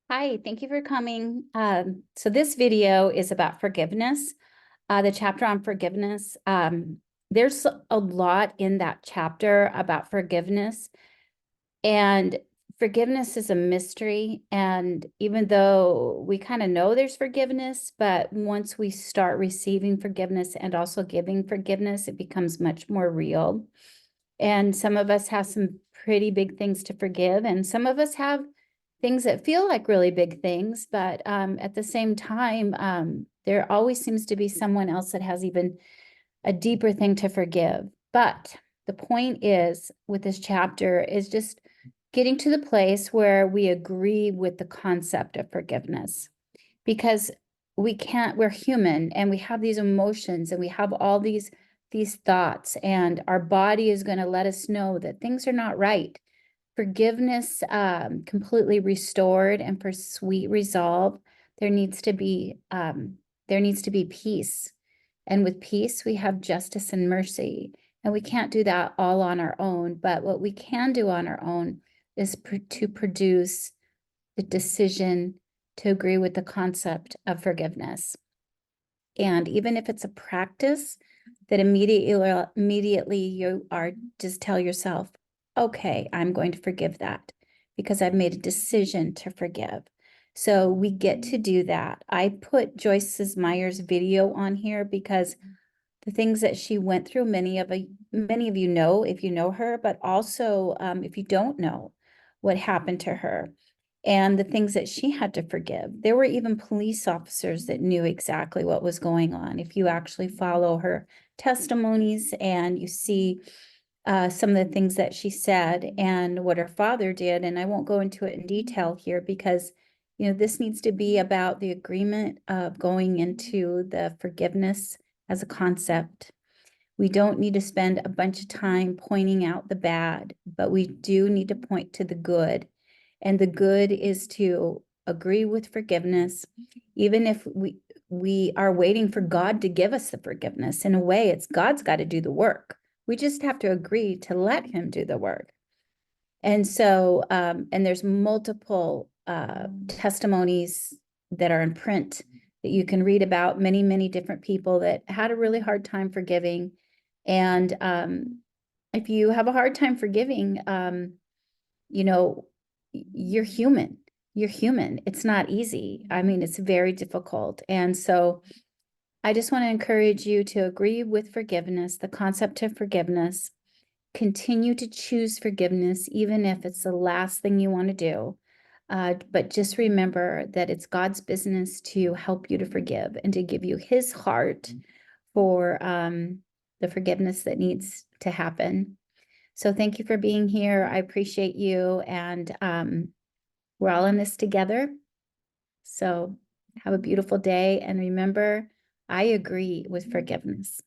Hi, thank you for coming. So this video is about forgiveness, the chapter on forgiveness. There's a lot in that chapter about forgiveness, and forgiveness is a mystery. And even though we kind of know there's forgiveness, but once we start receiving forgiveness and also giving forgiveness, it becomes much more real. And some of us have some pretty big things to forgive, and some of us have things that feel like really big things, but at the same time, there always seems to be someone else that has even a deeper thing to forgive. But the point is, with this chapter, is just getting to the place where we agree with the concept of forgiveness, because we're human and we have these emotions and we have all these thoughts, and our body is going to let us know that things are not right. Forgiveness, completely restored and for sweet resolve, there needs to be peace. And with peace, we have justice and mercy. And we can't do that all on our own. But what we can do on our own is to produce the decision to agree with the concept of forgiveness. And even if it's a practice that immediately you are, just tell yourself, okay, I'm going to forgive that because I've made a decision to forgive. So we get to do that. I put Joyce Meyer's video on here because the things that she went through, many of you know if you know her, but also if you don't know what happened to her and the things that she had to forgive. There were even police officers that knew exactly what was going on. If you actually follow her testimonies and you see some of the things that she said and what her father did, and I won't go into it in detail here because this needs to be about the agreement of going into the forgiveness as a concept. We don't need to spend a bunch of time pointing out the bad, but we do need to point to the good. And the good is to agree with forgiveness, even if we are waiting for God to give us the forgiveness. In a way, it's God's got to do the work. We just have to agree to let him do the work. And so, and there's multiple testimonies that are in print that you can read about, many, many different people that had a really hard time forgiving. And if you have a hard time forgiving, you know, you're human. You're human. It's not easy. I mean, it's very difficult. And so I just want to encourage you to agree with forgiveness, the concept of forgiveness. Continue to choose forgiveness, even if it's the last thing you want to do. But just remember that it's God's business to help you to forgive and to give you his heart for the forgiveness that needs to happen. So thank you for being here. I appreciate you. And we're all in this together. So have a beautiful day. And remember, I agree with forgiveness.